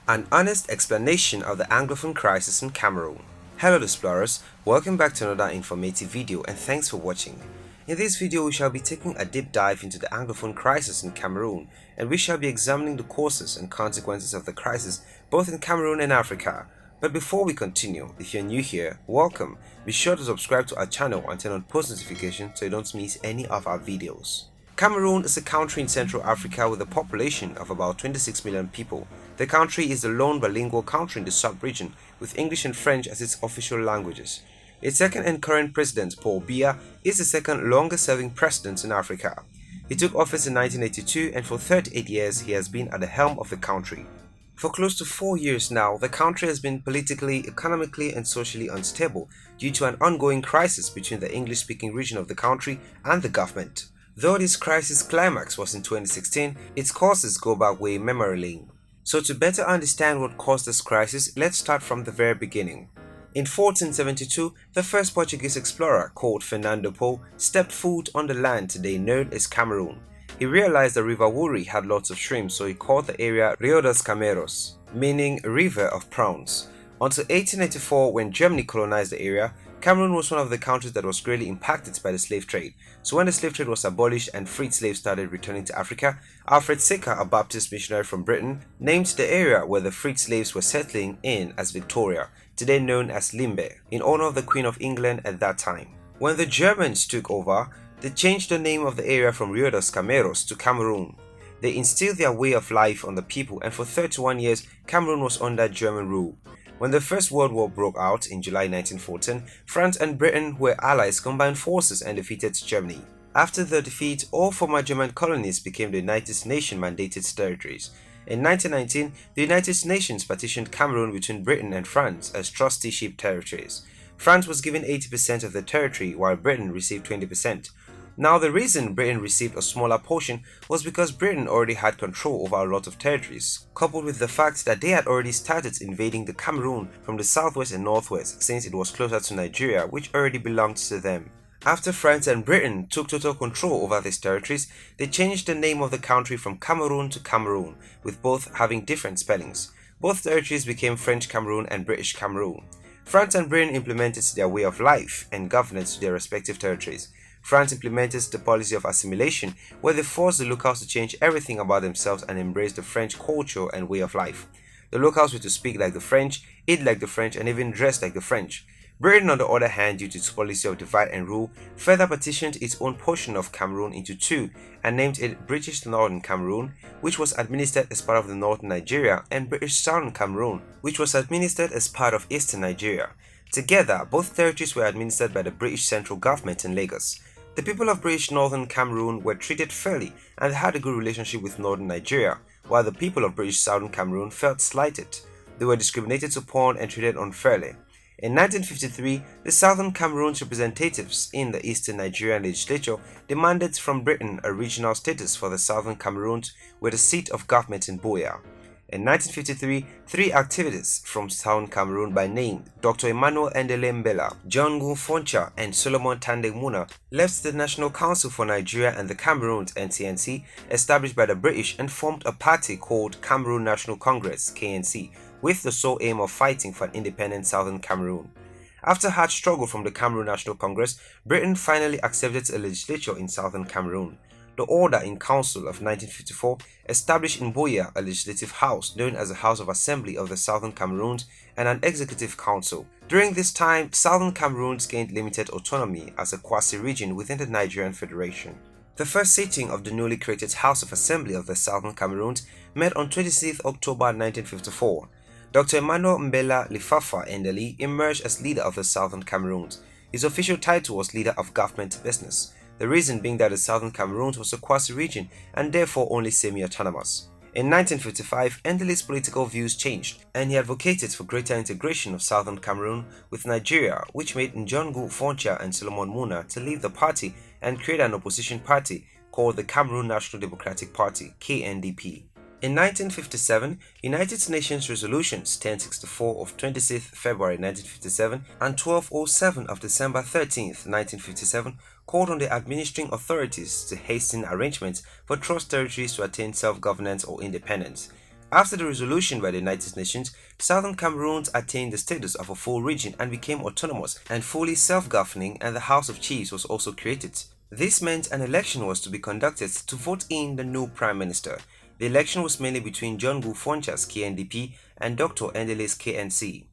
An honest explanation of the Anglophone crisis in Cameroon. Hello explorers, welcome back to another informative video and thanks for watching. In this video we shall be taking a deep dive into the Anglophone crisis in Cameroon, and we shall be examining the causes and consequences of the crisis both in Cameroon and Africa. But before we continue, if you're new here, welcome. Be sure to subscribe to our channel and turn on post notifications so you don't miss any of our videos. Cameroon is a country in Central Africa with a population of about 26 million people. The country is the lone bilingual country in the sub-region, with English and French as its official languages. Its second and current president, Paul Biya, is the second longest-serving president in Africa. He took office in 1982 and for 38 years he has been at the helm of the country. For close to 4 years now, the country has been politically, economically and socially unstable due to an ongoing crisis between the English-speaking region of the country and the government. Though this crisis climax was in 2016, its causes go back way memory lane. So to better understand what caused this crisis, let's start from the very beginning. In 1472, the first Portuguese explorer, called Fernando Po, stepped foot on the land today known as Cameroon. He realized the River Wouri had lots of shrimp, so he called the area Rio Dos Cameroes, meaning River of Prawns. Until 1894, when Germany colonized the area, Cameroon was one of the countries that was greatly impacted by the slave trade. So when the slave trade was abolished and freed slaves started returning to Africa, Alfred Saker, a Baptist missionary from Britain, named the area where the freed slaves were settling in as Victoria, today known as Limbe, in honor of the Queen of England at that time. When the Germans took over, they changed the name of the area from Rio Dos Cameroes to Cameroon. They instilled their way of life on the people, and for 31 years, Cameroon was under German rule. When the First World War broke out in July 1914, France and Britain, who were allies, combined forces and defeated Germany. After the defeat, all former German colonies became the United Nations mandated territories. In 1919, the United Nations partitioned Cameroon between Britain and France as trusteeship territories. France was given 80% of the territory while Britain received 20%. Now the reason Britain received a smaller portion was because Britain already had control over a lot of territories, coupled with the fact that they had already started invading the Cameroon from the southwest and northwest since it was closer to Nigeria, which already belonged to them. After France and Britain took total control over these territories, they changed the name of the country from Cameroon to Cameroon, with both having different spellings. Both territories became French Cameroon and British Cameroon. France and Britain implemented their way of life and governance to their respective territories. France implemented the policy of assimilation, where they forced the locals to change everything about themselves and embrace the French culture and way of life. The locals were to speak like the French, eat like the French, and even dress like the French. Britain, on the other hand, due to its policy of divide and rule, further partitioned its own portion of Cameroon into two and named it British Northern Cameroon, which was administered as part of the Northern Nigeria, and British Southern Cameroon, which was administered as part of Eastern Nigeria. Together, both territories were administered by the British central government in Lagos. The people of British Northern Cameroon were treated fairly and had a good relationship with Northern Nigeria, while the people of British Southern Cameroon felt slighted. They were discriminated upon and treated unfairly. In 1953, the Southern Cameroon's representatives in the Eastern Nigerian legislature demanded from Britain a regional status for the Southern Cameroon with a seat of government in Buea. In 1953, three activists from Southern Cameroon by name Dr. Emmanuel Ndele Mbela, John Foncha, and Solomon Tande Muna left the National Council for Nigeria and the Cameroons (NCNC), established by the British, and formed a party called Cameroon National Congress (KNC), with the sole aim of fighting for an independent Southern Cameroon. After hard struggle from the Cameroon National Congress, Britain finally accepted a legislature in Southern Cameroon. The Order in Council of 1954 established in Buea a legislative house known as the House of Assembly of the Southern Cameroons and an executive council. During this time, Southern Cameroons gained limited autonomy as a quasi-region within the Nigerian Federation. The first sitting of the newly created House of Assembly of the Southern Cameroons met on 26 October 1954. Dr. Emmanuel Mbela Lifafa Ndeli emerged as leader of the Southern Cameroons. His official title was Leader of Government Business, the reason being that the Southern Cameroons was a quasi-region and therefore only semi-autonomous. In 1955, Ndeli's political views changed, and he advocated for greater integration of Southern Cameroon with Nigeria, which made Njongu Foncha and Solomon Muna to leave the party and create an opposition party called the Cameroon National Democratic Party (KNDP). In 1957, United Nations Resolutions 1064 of 26 February 1957 and 1207 of December 13, 1957 called on the administering authorities to hasten arrangements for trust territories to attain self-governance or independence. After the resolution by the United Nations, Southern Cameroon attained the status of a full region and became autonomous and fully self-governing, and the House of Chiefs was also created. This meant an election was to be conducted to vote in the new Prime Minister. The election was mainly between John Foncha's KNDP and Dr. Endele's KNC.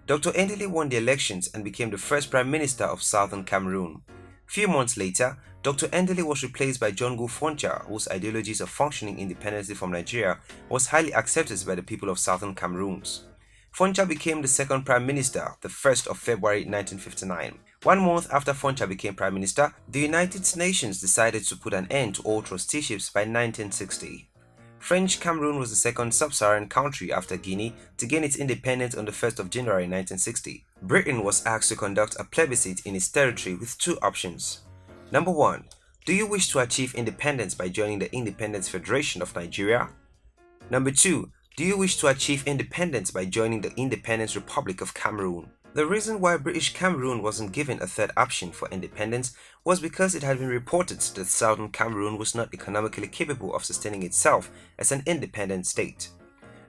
Dr. Endele won the elections and became the first Prime Minister of Southern Cameroon. Few months later, Dr. Endele was replaced by John Foncha, whose ideologies of functioning independently from Nigeria was highly accepted by the people of Southern Cameroon. Foncha became the second Prime Minister, the 1st of February 1959. 1 month after Foncha became Prime Minister, the United Nations decided to put an end to all trusteeships by 1960. French Cameroon was the second sub-Saharan country after Guinea to gain its independence on the 1st of January 1960. Britain was asked to conduct a plebiscite in its territory with 2 options. Number 1. Do you wish to achieve independence by joining the Independence Federation of Nigeria? Number 2. Do you wish to achieve independence by joining the Independence Republic of Cameroon? The reason why British Cameroon wasn't given a third option for independence was because it had been reported that Southern Cameroon was not economically capable of sustaining itself as an independent state.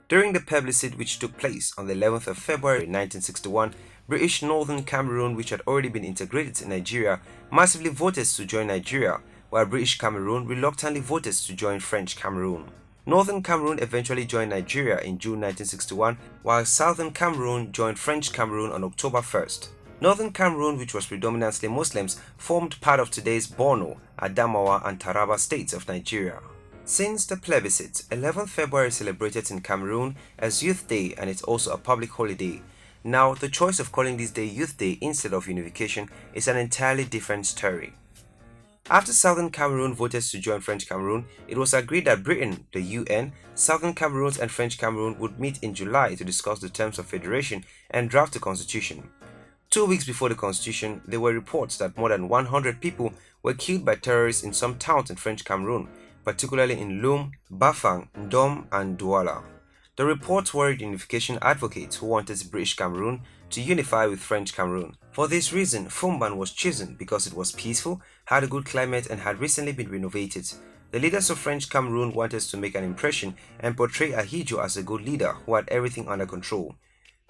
During the plebiscite, which took place on the 11th of February 1961, British Northern Cameroon, which had already been integrated in Nigeria, massively voted to join Nigeria, while British Cameroon reluctantly voted to join French Cameroon. Northern Cameroon eventually joined Nigeria in June 1961, while Southern Cameroon joined French Cameroon on October 1st. Northern Cameroon, which was predominantly Muslims, formed part of today's Borno, Adamawa and Taraba states of Nigeria. Since the plebiscite, 11th February is celebrated in Cameroon as Youth Day, and it's also a public holiday. Now, the choice of calling this day Youth Day instead of unification is an entirely different story. After Southern Cameroon voted to join French Cameroon, it was agreed that Britain, the UN, Southern Cameroon and French Cameroon would meet in July to discuss the terms of federation and draft a constitution. 2 weeks before the constitution, there were reports that more than 100 people were killed by terrorists in some towns in French Cameroon, particularly in Limbe, Bafang, Ndom and Douala. The reports worried unification advocates who wanted British Cameroon to unify with French Cameroon. For this reason, Foumban was chosen because it was peaceful, had a good climate and had recently been renovated. The leaders of French Cameroon wanted to make an impression and portray Ahidjo as a good leader who had everything under control.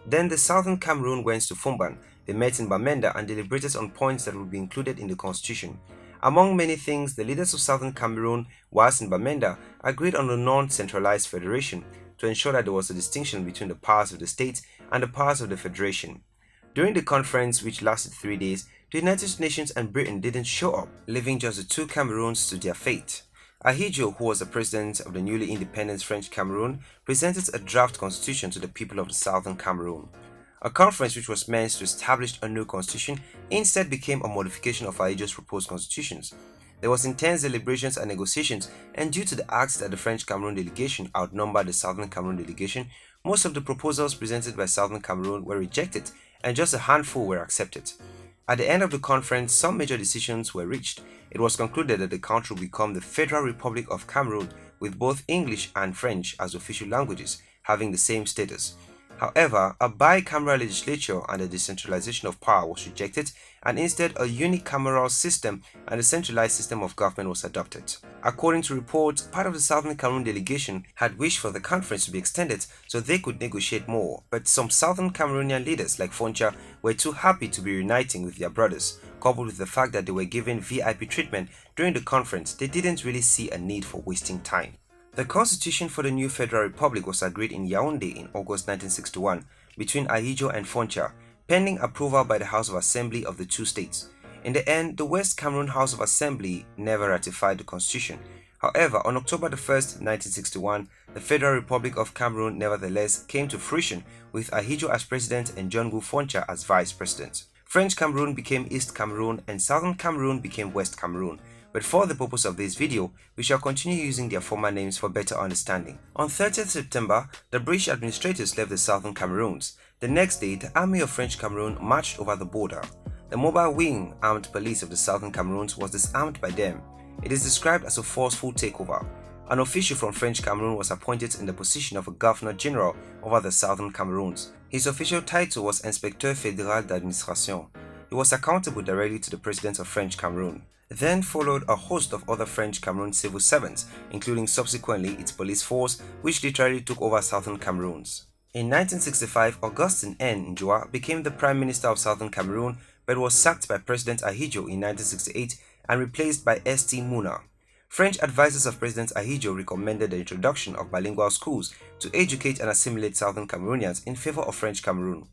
Then the Southern Cameroon went to Foumban. They met in Bamenda and deliberated on points that would be included in the constitution. Among many things, the leaders of Southern Cameroon, whilst in Bamenda, agreed on a non-centralized federation to ensure that there was a distinction between the powers of the state and the powers of the federation. During the conference, which lasted 3 days, the United Nations and Britain didn't show up, leaving just the 2 Cameroons to their fate. Ahidjo, who was the president of the newly independent French Cameroon, presented a draft constitution to the people of the Southern Cameroon. A conference which was meant to establish a new constitution instead became a modification of Ahidjo's proposed constitutions. There was intense deliberations and negotiations, and due to the acts that the French Cameroon delegation outnumbered the Southern Cameroon delegation, most of the proposals presented by Southern Cameroon were rejected and just a handful were accepted. At the end of the conference, some major decisions were reached. It was concluded that the country would become the Federal Republic of Cameroon with both English and French as official languages, having the same status. However, a bicameral legislature and the decentralization of power was rejected, and instead a unicameral system and a centralized system of government was adopted. According to reports, part of the Southern Cameroon delegation had wished for the conference to be extended so they could negotiate more, but some Southern Cameroonian leaders like Foncha were too happy to be reuniting with their brothers. Coupled with the fact that they were given VIP treatment during the conference, they didn't really see a need for wasting time. The constitution for the new Federal Republic was agreed in Yaoundé in August 1961 between Ahidjo and Foncha, pending approval by the House of Assembly of the 2 states. In the end, the West Cameroon House of Assembly never ratified the constitution. However, on October 1st, 1961, the Federal Republic of Cameroon nevertheless came to fruition with Ahidjo as president and John Foncha as vice president. French Cameroon became East Cameroon and Southern Cameroon became West Cameroon. But for the purpose of this video, we shall continue using their former names for better understanding. On 30th September, the British administrators left the Southern Cameroons. The next day, the Army of French Cameroon marched over the border. The mobile wing armed police of the Southern Cameroons was disarmed by them. It is described as a forceful takeover. An official from French Cameroon was appointed in the position of a Governor General over the Southern Cameroons. His official title was Inspecteur Fédéral d'Administration. He was accountable directly to the President of French Cameroon. Then followed a host of other French Cameroon civil servants, including subsequently its police force, which literally took over southern Cameroons. In 1965, Augustin N. Njua became the Prime Minister of Southern Cameroon, but was sacked by President Ahidjo in 1968 and replaced by St. Muna. French advisors of President Ahidjo recommended the introduction of bilingual schools to educate and assimilate Southern Cameroonians in favor of French Cameroon.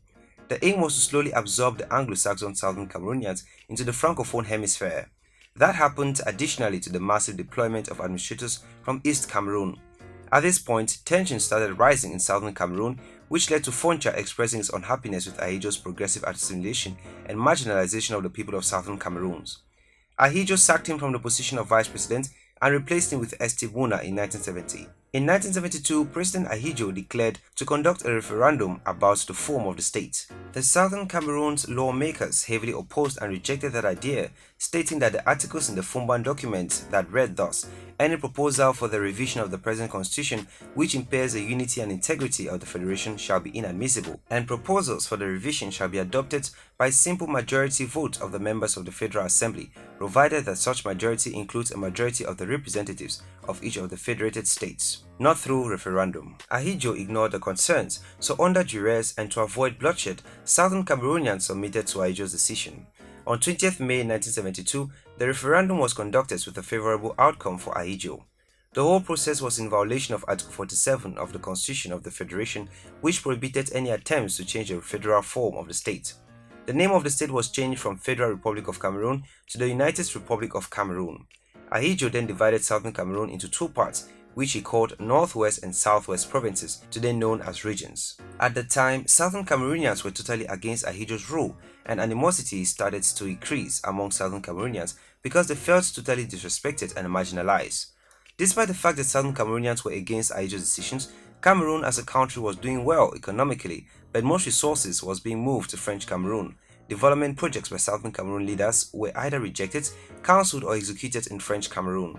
The aim was to slowly absorb the Anglo-Saxon Southern Cameroonians into the Francophone hemisphere. That happened additionally to the massive deployment of administrators from East Cameroon. At this point, tensions started rising in southern Cameroon, which led to Foncha expressing his unhappiness with Ahidjo's progressive assimilation and marginalization of the people of southern Cameroons. Ahidjo sacked him from the position of vice president and replaced him with St. Muna in 1970. In 1972, President Ahidjo declared to conduct a referendum about the form of the state. The Southern Cameroon's lawmakers heavily opposed and rejected that idea, stating that the articles in the Foumban document that read thus, "Any proposal for the revision of the present constitution which impairs the unity and integrity of the federation shall be inadmissible, and proposals for the revision shall be adopted by simple majority vote of the members of the Federal Assembly, provided that such majority includes a majority of the representatives of each of the federated states, not through referendum." Ahidjo ignored the concerns, so under duress and to avoid bloodshed, Southern Cameroonians submitted to Ahidjo's decision. On 20th May 1972, the referendum was conducted with a favorable outcome for Ahidjo. The whole process was in violation of Article 47 of the Constitution of the Federation, which prohibited any attempts to change the federal form of the state. The name of the state was changed from Federal Republic of Cameroon to the United Republic of Cameroon. Ahidjo then divided southern Cameroon into two parts, which he called Northwest and Southwest provinces, today known as regions. At the time, southern Cameroonians were totally against Ahidjo's rule, and animosity started to increase among southern Cameroonians because they felt totally disrespected and marginalized. Despite the fact that southern Cameroonians were against Ahidjo's decisions, Cameroon as a country was doing well economically, but most resources was being moved to French Cameroon. Development projects by southern Cameroon leaders were either rejected, cancelled or executed in French Cameroon.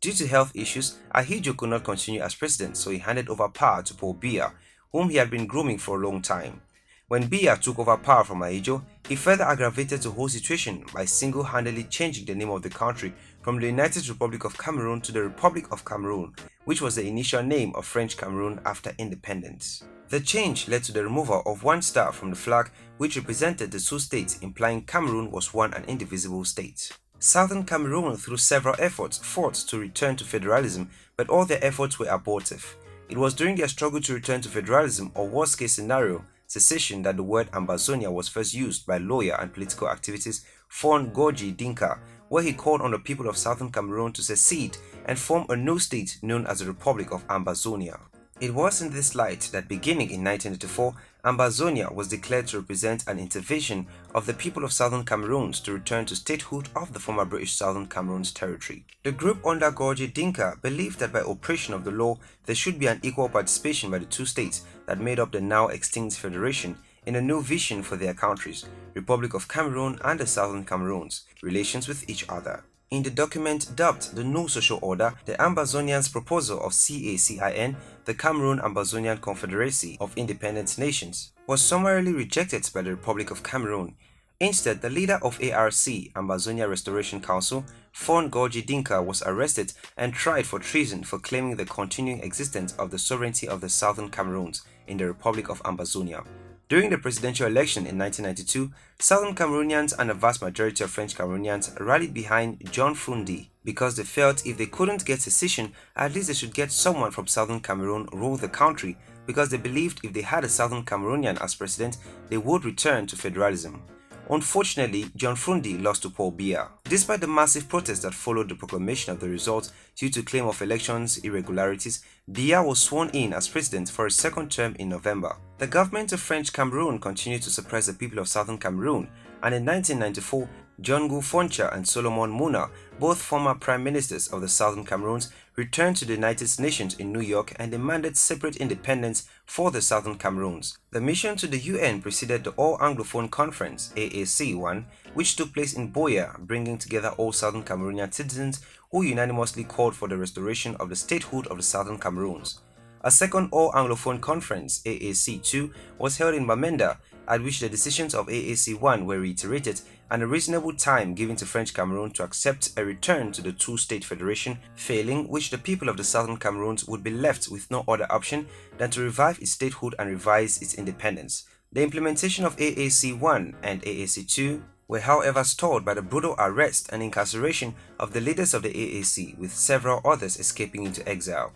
Due to health issues, Ahidjo could not continue as president, so he handed over power to Paul Biya, whom he had been grooming for a long time. When Biya took over power from Ahidjo, he further aggravated the whole situation by single-handedly changing the name of the country from the United Republic of Cameroon to the Republic of Cameroon, which was the initial name of French Cameroon after independence. The change led to the removal of one star from the flag, which represented the Sioux states, implying Cameroon was one and indivisible state. Southern Cameroon, through several efforts, fought to return to federalism, but all their efforts were abortive. It was during their struggle to return to federalism, or worst-case scenario, secession, that the word Ambazonia was first used by lawyer and political activist Fon Gorgi Dinka, where he called on the people of Southern Cameroon to secede and form a new state known as the Republic of Ambazonia. It was in this light that beginning in 1984, Ambazonia was declared to represent an intervention of the people of Southern Cameroon to return to statehood of the former British Southern Cameroon's territory. The group under Gorgi Dinka believed that by operation of the law, there should be an equal participation by the two states that made up the now extinct federation in a new vision for their countries, Republic of Cameroon and the Southern Cameroons, relations with each other. In the document dubbed the New Social Order, the Ambazonians' proposal of CACIN, the Cameroon-Ambazonian Confederacy of Independent Nations, was summarily rejected by the Republic of Cameroon. Instead, the leader of ARC, Ambazonia Restoration Council, Fon Gorgi Dinka, was arrested and tried for treason for claiming the continuing existence of the sovereignty of the Southern Cameroons in the Republic of Ambazonia. During the presidential election in 1992, Southern Cameroonians and a vast majority of French Cameroonians rallied behind John Fundi because they felt if they couldn't get secession, at least they should get someone from Southern Cameroon rule the country, because they believed if they had a Southern Cameroonian as president, they would return to federalism. Unfortunately, John Fundi lost to Paul Biya. Despite the massive protests that followed the proclamation of the results due to claim of elections irregularities, Biya was sworn in as president for a second term in November. The government of French Cameroon continued to suppress the people of Southern Cameroon, and in 1994, John-Gu Foncha and Solomon Muna, both former prime ministers of the Southern Cameroons, returned to the United Nations in New York and demanded separate independence for the Southern Cameroons. The mission to the UN preceded the All Anglophone Conference (AAC1), which took place in Buea, bringing together all Southern Cameroonian citizens who unanimously called for the restoration of the statehood of the Southern Cameroons. A second All Anglophone Conference (AAC2) was held in Bamenda, at which the decisions of AAC-1 were reiterated and a reasonable time given to French Cameroon to accept a return to the two-state federation, failing which the people of the southern Cameroons would be left with no other option than to revive its statehood and revise its independence. The implementation of AAC-1 and AAC-2 were however stalled by the brutal arrest and incarceration of the leaders of the AAC, with several others escaping into exile.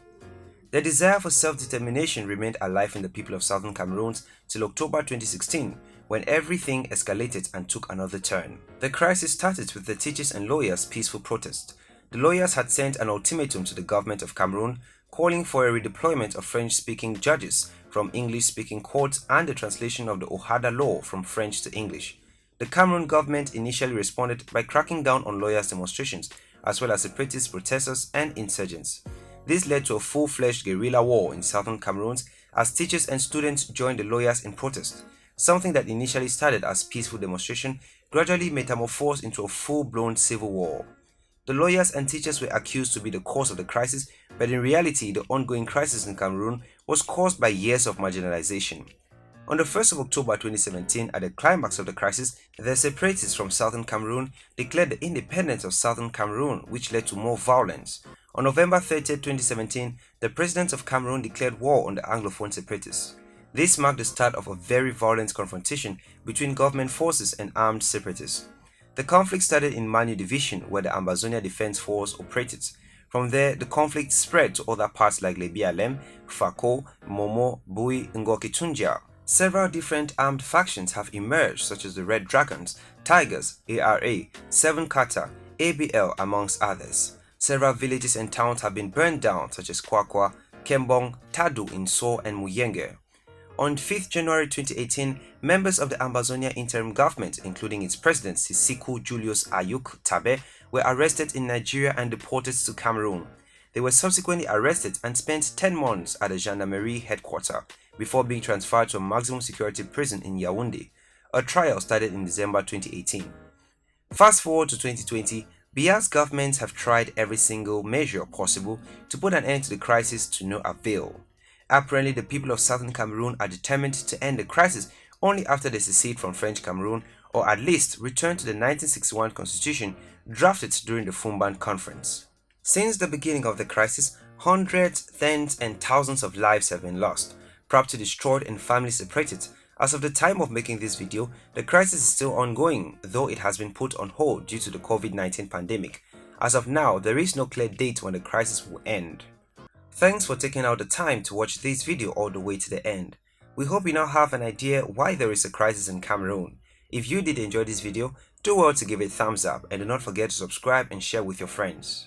The desire for self-determination remained alive in the people of southern Cameroon till October 2016, when everything escalated and took another turn. The crisis started with the teachers and lawyers' peaceful protest. The lawyers had sent an ultimatum to the government of Cameroon calling for a redeployment of French-speaking judges from English-speaking courts and the translation of the Ohada law from French to English. The Cameroon government initially responded by cracking down on lawyers' demonstrations, as well as separatist protesters and insurgents. This led to a full-fledged guerrilla war in southern Cameroon as teachers and students joined the lawyers in protest. Something that initially started as peaceful demonstration gradually metamorphosed into a full-blown civil war. The lawyers and teachers were accused to be the cause of the crisis, but in reality the ongoing crisis in Cameroon was caused by years of marginalization. On the 1st of October 2017, at the climax of the crisis, the separatists from southern Cameroon declared the independence of southern Cameroon, which led to more violence. On November 30, 2017, the president of Cameroon declared war on the Anglophone separatists. This marked the start of a very violent confrontation between government forces and armed separatists. The conflict started in Manu Division, where the Ambazonia Defense Force operated. From there, the conflict spread to other parts like Limbe, Fako, Momo, Bui, Ngokitunja. Several different armed factions have emerged, such as the Red Dragons, Tigers, ARA, Seven Kata, ABL, amongst others. Several villages and towns have been burned down, such as Kwakwa, Kembong, Tadu in So, and Muyenge. On 5th January 2018, members of the Ambazonia interim government, including its president Sisiku Julius Ayuk Tabe, were arrested in Nigeria and deported to Cameroon. They were subsequently arrested and spent 10 months at the gendarmerie headquarters before being transferred to a maximum security prison in Yaoundé. A trial started in December 2018. Fast forward to 2020, Biya's governments have tried every single measure possible to put an end to the crisis to no avail. Apparently, the people of southern Cameroon are determined to end the crisis only after they secede from French Cameroon, or at least return to the 1961 constitution drafted during the Foumban conference. Since the beginning of the crisis, hundreds, tens and thousands of lives have been lost, property destroyed and families separated. As of the time of making this video, the crisis is still ongoing, though it has been put on hold due to the COVID-19 pandemic. As of now, there is no clear date when the crisis will end. Thanks for taking out the time to watch this video all the way to the end. We hope you now have an idea why there is a crisis in Cameroon. If you did enjoy this video, do well to give it a thumbs up and do not forget to subscribe and share with your friends.